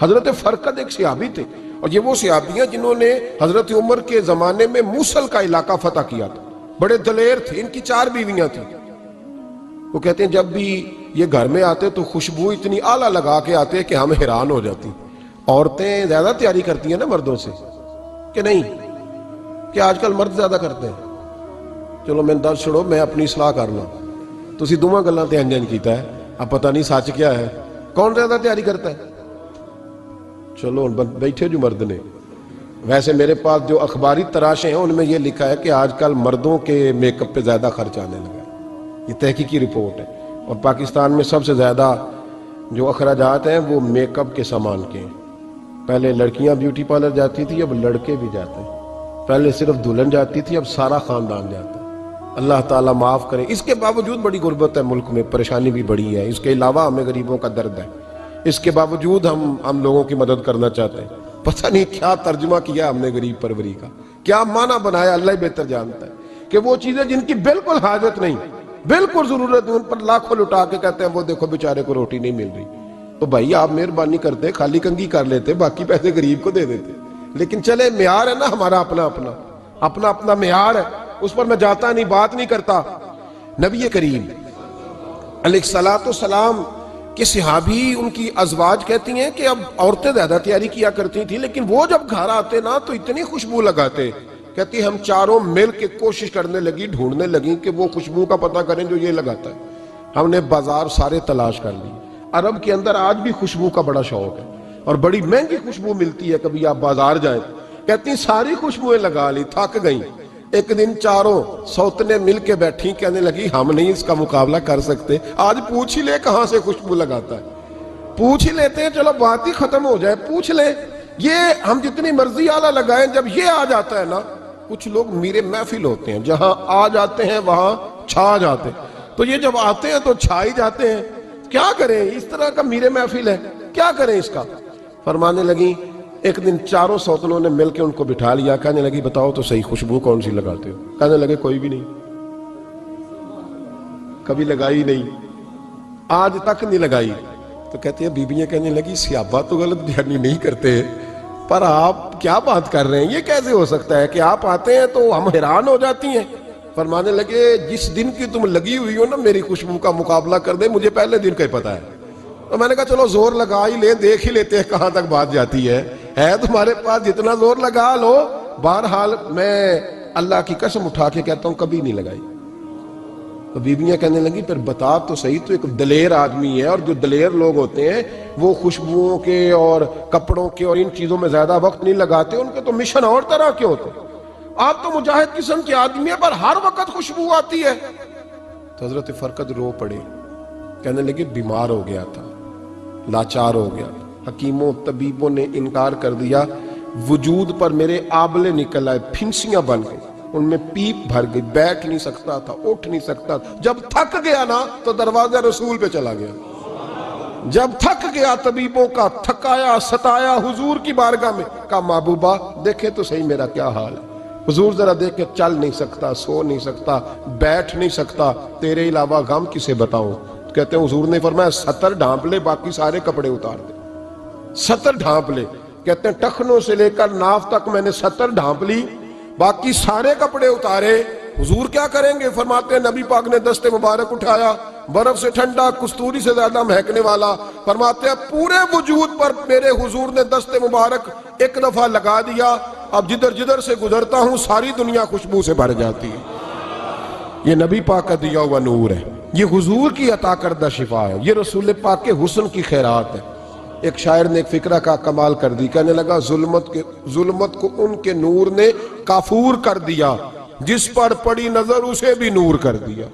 حضرت فرقد ایک صحابی تھے، اور یہ وہ صحابی ہیں جنہوں نے حضرت عمر کے زمانے میں موصل کا علاقہ فتح کیا تھا. بڑے دلیر تھے. ان کی 4 بیویاں تھیں. وہ کہتے ہیں جب بھی یہ گھر میں آتے تو خوشبو اتنی اعلیٰ لگا کے آتے کہ ہم حیران ہو جاتی. عورتیں زیادہ تیاری کرتی ہیں نا مردوں سے کہ نہیں؟ کہ آج کل مرد زیادہ کرتے ہیں. چلو میں دس چھڑو، میں اپنی اصلاح کرنا. تسی دوواں گلاں تے انجن کیتا ہے، اب پتہ نہیں سچ کیا ہے. کون زیادہ تیاری کرتا ہے؟ چلو بیٹھے جو مرد نے. ویسے میرے پاس جو اخباری تراشے ہیں ان میں یہ لکھا ہے کہ آج کل مردوں کے میک اپ پہ زیادہ خرچ آنے لگا ہے. یہ تحقیقی رپورٹ ہے. اور پاکستان میں سب سے زیادہ جو اخراجات ہیں وہ میک اپ کے سامان کے ہیں. پہلے لڑکیاں بیوٹی پارلر جاتی تھی، اب لڑکے بھی جاتے ہیں. پہلے صرف دلہن جاتی تھی، اب سارا خاندان جاتا ہے. اللہ تعالیٰ معاف کرے. اس کے باوجود بڑی غربت ہے ملک میں، پریشانی بھی بڑی ہے. اس کے علاوہ ہمیں غریبوں کا درد ہے. اس کے باوجود ہم لوگوں کی مدد کرنا چاہتے ہیں. پتہ نہیں کیا ترجمہ کیا ہم نے غریب پروری کا، کیا معنی بنایا، اللہ ہی بہتر جانتا ہے. کہ وہ چیزیں جن کی بالکل حاجت نہیں، بالکل ضرورت نہیں، ان پر لاکھوں لٹا کے کہتے ہیں وہ دیکھو بیچارے کو روٹی نہیں مل رہی. تو بھائی آپ مہربانی کرتے خالی کنگھی کر لیتے، باقی پیسے غریب کو دے دیتے. لیکن چلے معیار ہے نا ہمارا اپنا معیار ہے، اس پر میں جاتا نہیں، بات نہیں کرتا. نبی کریم علیہ السلام کہ صحابی ان کی ازواج کہتی ہیں کہ اب عورتیں زیادہ تیاری کیا کرتی تھیں، لیکن وہ جب گھر آتے نا تو اتنی خوشبو لگاتے. کہتی ہم چاروں مل کے کوشش کرنے لگی، ڈھونڈنے لگی کہ وہ خوشبو کا پتہ کریں جو یہ لگاتا ہے. ہم نے بازار سارے تلاش کر لی. عرب کے اندر آج بھی خوشبو کا بڑا شوق ہے اور بڑی مہنگی خوشبو ملتی ہے. کبھی آپ بازار جائیں، کہتی ساری خوشبوئیں لگا لی، تھک گئیں. ایک دن چاروں سوتنے مل کے بیٹھی، کہنے لگی ہم نہیں اس کا مقابلہ کر سکتے، آج پوچھ ہی لے کہاں سے خوشبو لگاتا ہے. پوچھ ہی لیتے ہیں، چلو بات ہی ختم ہو جائے، پوچھ لیں. یہ ہم جتنی مرضی آلہ لگائیں، جب یہ آ جاتا ہے نا، کچھ لوگ میرے محفل ہوتے ہیں، جہاں آ جاتے ہیں وہاں چھا جاتے ہیں. تو یہ جب آتے ہیں تو چھا ہی جاتے ہیں. کیا کریں؟ اس طرح کا میرے محفل ہے، کیا کریں اس کا؟ فرمانے لگی ایک دن چاروں سوتنوں نے مل کے ان کو بٹھا لیا. کہنے لگی بتاؤ تو صحیح خوشبو کون سی لگاتے ہو؟ کہنے لگے کوئی بھی نہیں، کبھی لگائی نہیں، آج تک نہیں لگائی. تو کہتے ہیں بیویاں کہنے لگی صحابہ تو غلط بیانی نہیں کرتے، پر آپ کیا بات کر رہے ہیں، یہ کیسے ہو سکتا ہے کہ آپ آتے ہیں تو ہم حیران ہو جاتی ہیں. فرمانے لگے جس دن کی تم لگی ہوئی ہو نا میری خوشبو کا مقابلہ کر دے، مجھے پہلے دن کا ہی پتا ہے. تو میں نے کہا چلو زور لگا ہی لیں، دیکھ ہی لیتے ہیں کہاں تک بات جاتی ہے تمہارے پاس جتنا زور لگا لو. بہرحال میں اللہ کی قسم اٹھا کے کہتا ہوں کبھی نہیں لگائی. تو بیویاں کہنے لگی پھر بتا تو صحیح، تو ایک دلیر آدمی ہے، اور جو دلیر لوگ ہوتے ہیں وہ خوشبوؤں کے اور کپڑوں کے اور ان چیزوں میں زیادہ وقت نہیں لگاتے، ان کے تو مشن اور طرح کے ہوتے ہیں. آپ تو مجاہد قسم کے آدمی ہیں، پر ہر وقت خوشبو آتی ہے. تو حضرت فرقد رو پڑے، کہنے لگے بیمار ہو گیا تھا، لاچار ہو گیا. حکیموں طبیبوں نے انکار کر دیا. وجود پر میرے آبلے نکل آئے، پھنسیاں بن گئی، ان میں پیپ بھر گئی، بیٹھ نہیں سکتا تھا، اٹھ نہیں سکتا تھا. جب تھک گیا نا تو دروازہ رسول پہ چلا گیا. جب تھک گیا طبیبوں کا تھکایا ستایا حضور کی بارگاہ میں، کہا محبوبہ دیکھے تو صحیح میرا کیا حال ہے. حضور ذرا دیکھ کے، چل نہیں سکتا، سو نہیں سکتا، بیٹھ نہیں سکتا، تیرے علاوہ غم کسے بتاؤں. کہتے ہیں حضور نے فرمایا 70 ڈھانپ لے، باقی سارے کپڑے اتار دے. 70 ڈھانپ لے. کہتے ہیں ٹخنوں سے لے کر ناف تک میں نے 70 ڈھانپ لی، باقی سارے کپڑے اتارے. حضور کیا کریں گے؟ فرماتے ہیں نبی پاک نے دست مبارک اٹھایا، برف سے ٹھنڈا، کستوری سے زیادہ مہکنے والا. فرماتے ہیں پورے وجود پر میرے حضور نے دست مبارک ایک دفعہ لگا دیا، اب جدھر جدھر سے گزرتا ہوں ساری دنیا خوشبو سے بھر جاتی ہے. یہ نبی پاک کا دیا ہوا نور ہے، یہ حضور کی عطا کردہ شفا ہے، یہ رسول پاک کے حسن کی خیرات ہے. ایک شاعر نے ایک فقرہ کا کمال کر دی، کہنے لگا ظلمت کو ان کے نور نے کافور کر دیا، جس پر پڑی نظر اسے بھی نور کر دیا.